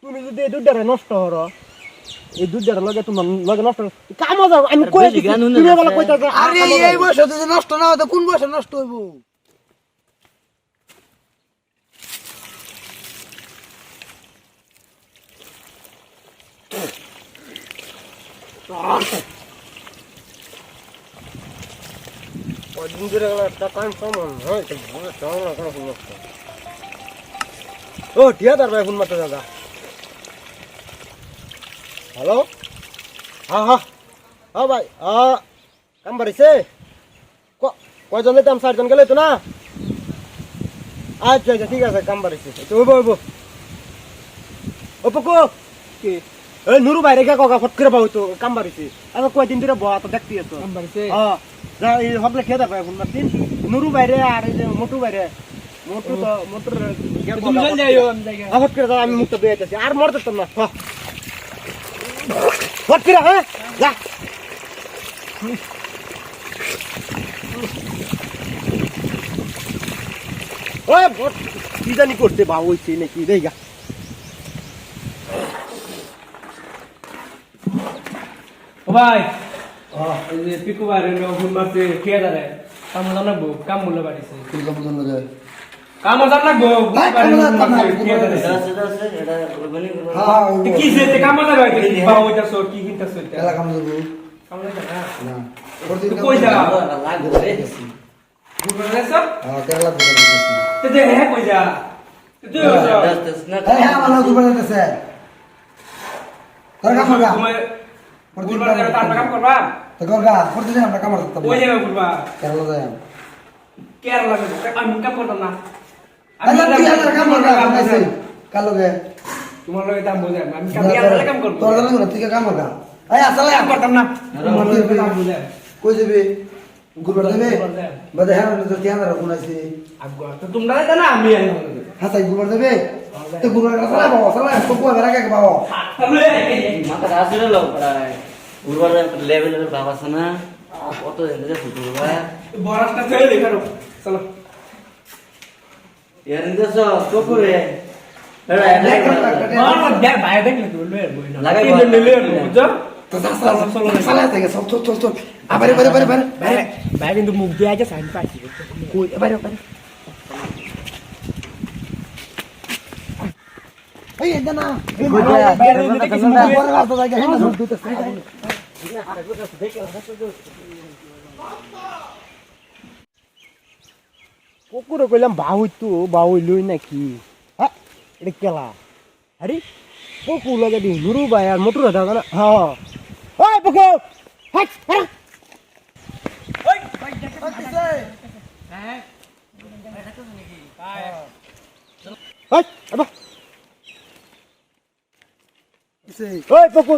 তুমি যদি এই দুধটা নষ্ট হরো এই দুধটার লগে তোমার লগে নষ্ট কামো যাও আমি কই তুমি বলা কইতাছ আরে এই বয়সে যদি নষ্ট না হয় তো কোন বয়সে নষ্ট হইব কদিন ধরে একটা কাম সমান হয় তো বলে চাও না কোনো নষ্ট ও ঠিকাদার ভাই ফোন মারতে দাদা হ্যালো হ্যাঁ হ্যাঁ হ্যাঁ ভাই কাম বাড়িছে কয়জন যেতাম 4 জন গেলে তো না আচ্ছা আচ্ছা ঠিক আছে কাম বাড়িছে ওইব ওইব ও পকো কি এই নুরু বাইরে গা কগা ফট করে পাও তো কাম বাড়িছে আচ্ছা কয়দিন ধরে বয়া তো দেখতে তো কাম বাড়িছে হ্যাঁ যা এই হবলে খেদা ভাই ফোন মারতিন নুরু বাইরে আর এই যে মোটু বাইরে মোটু তো মোটর তুমি চল যাইও আমি জায়গা ফট করে দাও আমি মুক্ত দিয়ে যাচ্ছি আর মরতে তো না ফট করে হ্যাঁ যা ওই ভট কি জানি করতে বা হইছে নাকি দেইগা ও ভাই এই যে পিকু বাইরে ফোন মারতে খেয়ে দাঁড়ে কাম জানাবো কাম মূল্য বাড়িছে কি কাম জানা যায় কাম জানাবো খেয়ে দাঁড়ে হ্যাঁ কি যে কাম জানাবো বাবা ওইটা সর কি কিনতা সর এলা কাম যাবো কাম জানা না প্রতিদিন কই যা লাগবে রে গুগল রেসা হ্যাঁ কেরালা থেকে দিছি তে দে হে কই যা তুই এই হ্যাঁ ভালো গুবল আছে তোর কাম করবা প্রতিদিন তার কাম করবা তো করবা প্রতিদিন আমরা কাম করতাম ওই জায়গা করবা কেরালা যাই কেরালা আমি কাম করতাম না আচ্ছা তুই আমার কাম করবা কামাইছে কালকে তোমার লগে দাম বুঝাই আমি কাম কেরালা কাম করব তোর লাগে তুই কাম করবা এই আসলে কাম করতাম না তোমার লগে দাম বুঝাই কই যাবে গুবল দেবে বাদে হ্যাঁ তো কেন রাখুন আছে আগো তো তোমরা এটা না আমি আনি হাসাই গুবল দেবে তো গুবল আসলে বাবা আসলে তো কো বেরা কে বাবা তাহলে মাথা রাজুরে লোক পড়ায় উর্বর লেভেলের বাবা সানা কত এনে ফুটু বাবা বরাসটা ছেড়ে দেখারো চলো ইয়ার ইন্দস তো করে এরা দেখ ভাই দেখলে তো লয়ে বই না লাগাই লয়ে বুঝছো তো সালা থেকে সব চল আবারে বারে ভাই কিন্তু মুখ দিয়ে আজ সাইন পাইছি কই বারে এই এটা না বড় রাত জায়গা হেন ধর দিতে কুকুরে কইলাম বাউইলই নাকি হ্যাঁ এটা কেলা আরে পকু লগে দি নুরু ভাই আর মোটর দাদা না হ্যাঁ ওই পকু হাট হাট ওই ভাই দেখে হ্যাঁ হাট আবা ওই পকু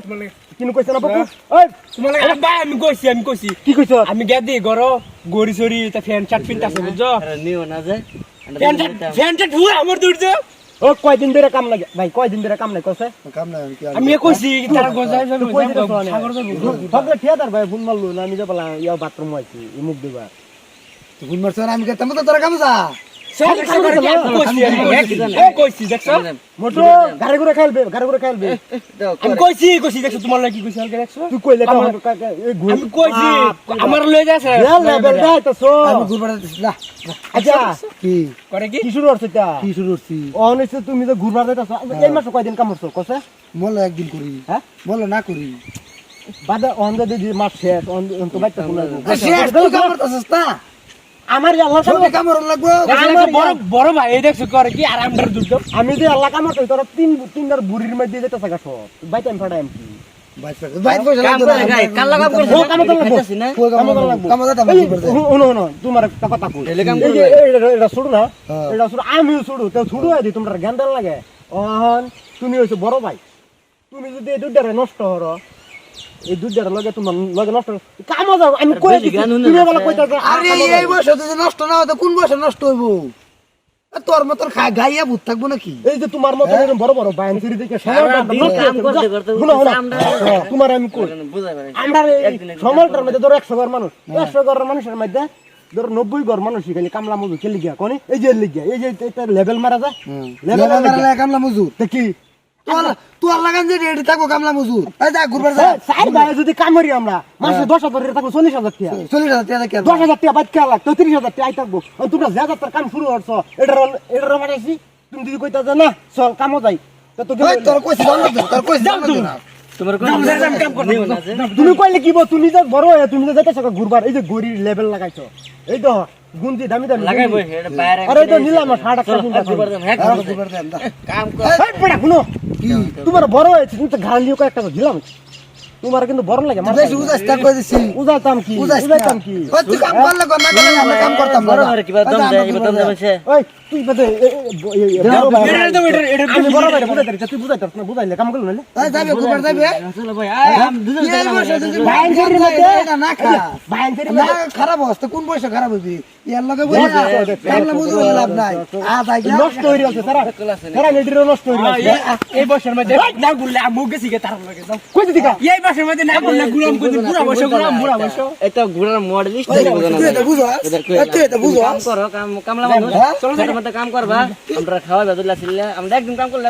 কিনু কইছ না পকু ওই তোমার লাগে ভাই আমি কইছি কি কইছ আমি গেদি গরো গড়ি সরি তা ফ্যান চাট পিনতাছে বুঝছো নিও না যে ফ্যান চাট হুয়া আমার দূরছে ও কয়দিন ধরে কাম লাগে ভাই কয়দিন ধরে কাম নাই কইছে কাম না কি আমি কইছি তারা গজাই যাবে সাগর সবলে ঠিয়াদার ভাই ফোন মারলো না আমি যাবলা ইয়া বাথরুম আইছি ই মুখ দিবা গুণ মারছ আমি কে তুমি তো তোরা কাম যা কইছি দেখছো মোটো গাড়ি করে খাইলবে আমি কইছি দেখছো তোমার লাগি কইছি হালকা দেখছো তুই কইলে তো আমি কইছি আমার লয়ে যাচ্ছে লেভেল দাই তো সো আমি গুণ মারতে না আচ্ছা কি করে কি কি শুরু হচ্ছে তা কি শুরু করছি অনেক তুমি তো ঘুরবার যাইতাছ এই মাসে কয়দিন কাম করছো কসে বল একদিন করি হ্যাঁ বল না করি বাদে অন্ধ দিদি মাস শেষ অন্ত বাইতে কোন শেষ তুই কাম করতেছস না আমার আল্লাহ সব কাম করন লাগবো বড় ভাই এই দেখছো করে কি আর আমদার দুধ আমি যে আল্লাহ কাম করি তোর তিনবার বুড়ির মধ্যে যেতে থাকা সব বাইতে আমি ফাড়াই কি বাইত পয়সা কাম করে গাই কাল্লা কাম করে ও কাম তো লাগবো খাইতাছি না কাম দাতা এই, শুনো তোমার একটা কথা কই এলে কাম এই যে এটা শুরু না হ্যাঁ। এটা শুরু আমি শুরু তো শুরু হয়ে দি তোমরা জ্ঞান দেন লাগে অহন তুমি হইছো বড় ভাই তুমি যদি এই দুধটা নষ্ট হরো এই দুধটা লগে তোমার লগে নষ্ট কাম যাও আমি কই তুমি বলা কইতাছ আরে এই বয়সে যদি নষ্ট না হয় তো কোন বয়সে নষ্ট হইব তোর মতন গাইয়া ভূত থাকবো নাকি এই যে তোমার মত এরকম বড় বড় বায়ান সিরি দেখে কাম করতে করতে তোমার আমি কই বুঝাই পারে আমরা সমালটার মধ্যে ধরো 100 ঘর মানুষ 100 ঘর মানুষের মধ্যে ধরো 90 ঘর মানুষ খালি কামলা মজুর কে লিগিয়া কোনি এই যে লিগিয়া এই যে এটা লেভেল মারা যায় লেভেল মারা কামলা মজুর তে কি তোর লাগান যে রেডি থাকো কামলা মজুর এই যা ঘুরবার যা চার ভাই যদি কাম করি আমরা মাসে 10,000 থাকলো 40,000 টাকা 40,000 টাকা কি 10,000 টাকা বাদ খেলা লাগতো 30,000 টাকা আই থাকবো আর তোমরা যা যাত্রার কাম শুরু করছো এটার মারাইছি তুমি যদি কইতা যে না চল কামও যাই তো ওই তোর কইছি তোর কইছি না তোমার কোন কাম করতে না যে তুমি কইলে কি বল তুমি যে বড় হয়ে তুমি যে যাইতেছ ঘুরবার এই যে গড়ির লেভেল লাগাইছো এই তো গুন্দি দামি দামি লাগাইবো এটা বাইরে আরে তো নিলাম 60 টাকা চিন্তা দুবার দাম হ্যাঁ ঘুরবার দেন কাম কর এই পড়া শুনো তোমার বড় হয়েছে তুমি তো ঘাড় লিও কয়েকটা দিলাম তোমার কিন্তু বড় লাগে বেশি উজাস তা কই দিছি উজাইতাম কি উজাইতাম কি ওই তুই কাম করলে কর না করলে আমরা কাম করতাম বড় হরে কি দম দেয় কি দম দেয় সে ওই তুই বদে আমি বড় ভাই বুঝাইতে তুই বুঝাইতাস না বুঝাইলে কাম করল না এই যাবে ঘুরবার যাবে চলো ভাই আম দুজন এই বয়সে যদি ভাইন করি না না খা ভাইন করি না খারাপ অবস্থা কোন বয়সে খারাপ হইবি এর লগে বলি কামলা মজুর হলে লাভ নাই আই নষ্ট হয়ে গেছে তারা তারা নেডিরও নষ্ট হয়ে গেছে এই বছর মধ্যে না গুললে আমু গেছি গে তার লগে যাও কই দিদি কা এই বছর মধ্যে না গুললে গুলাম কই পুরা বছর গুলাম বুড়া বছর এটা গুড়ার মডেলিস্ট তুই এটা বুঝো তুই এটা বুঝো কাম করো কামলা মানুষ চলো ছোট মতো কাম করবা আমরা খাওয়া দাদুল্লা ছিলা আমরা একদিন কাম করলে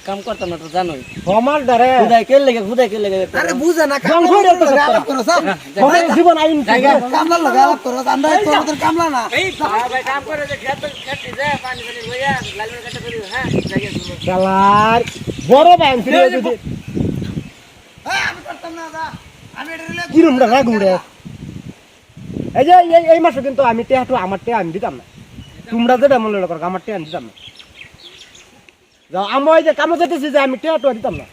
কাম করতাম না তো জানোই আমার ডারে খুদাই কে লেগে আরে বুঝে না কাম করে তো আলাপ করো সব আমার জীবন আইন কামলা লাগা আলাপ করো আমরা তোর কামলা না এই ভাই কাম করে যে খেত যায় পানি পানি লইয়া লালমের কাটা করি হ্যাঁ জায়গা শালার বড় ব্যাংক ছিল যদি আমি করতাম না দা আমি এটা রিলে কি রুমটা রাগ উড়ে এই যে এই মাসে কিন্তু আমি টেহাটু আমার টেহা আমি দিতাম না তোমরা যেটা মনে করো আমার টেহা আমি দিতাম না যাও আমি ওই যে কামে যেতেছি যে আমি টেহাটু দিতাম না